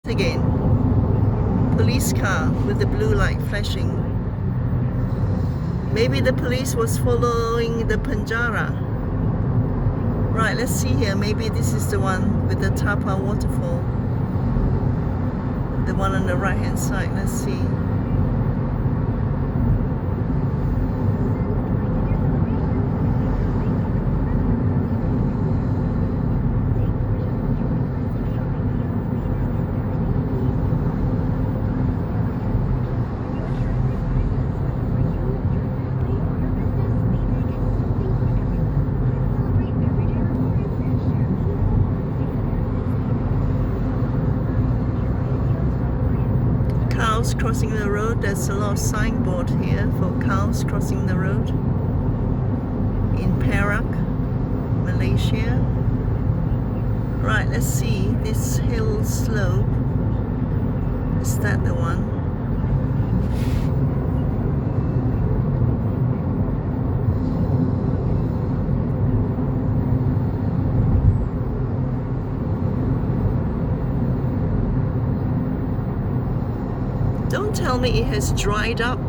again. Police car with the blue light flashing. Maybe the police was following the Penjara. Right, let's see here. Maybe this is the one with the Tapah Waterfall. The one on the right hand side. Let's see. Cows crossing the road. There's a lot of signboard here for cows crossing the road in Perak, Malaysia. Right, let's see this hill slope. Is that the one? Don't tell me it has dried up.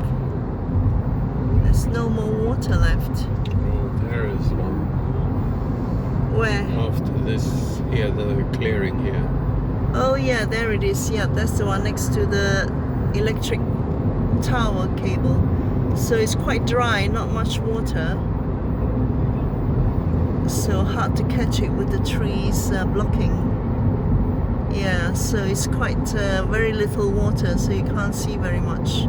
There's no more water left. Oh, there is one. Where? After this, here, the clearing here. Oh yeah, there it is. Yeah, that's the one next to the electric tower cable. So it's quite dry, not much water. So hard to catch it with the trees blocking. Yeah, so it's quite very little water, so you can't see very much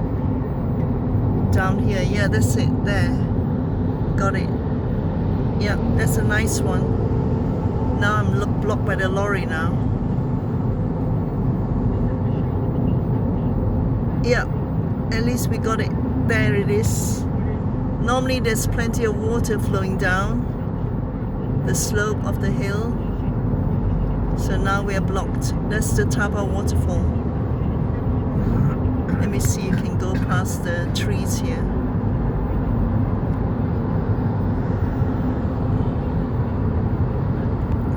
down here. Yeah, that's it there. Got it. Yeah, that's a nice one. Now I'm blocked by the lorry now. Yeah, at least we got it. There it is. Normally there's plenty of water flowing down the slope of the hill. So now we are blocked. That's the Tapah Waterfall. Let me see, you can go past the trees here.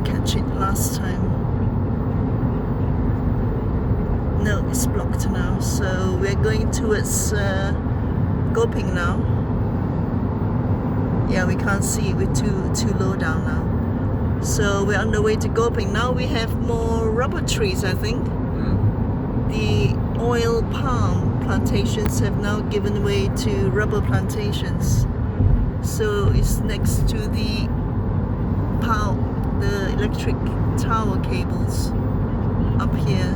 Catch it last time. No, it's blocked now. So we're going towards Goping now. Yeah, we can't see it. We're too low down now. So we're on the way to Goping. Now we have more rubber trees, I think. The oil palm plantations have now given way to rubber plantations. So it's next to the electric tower cables up here.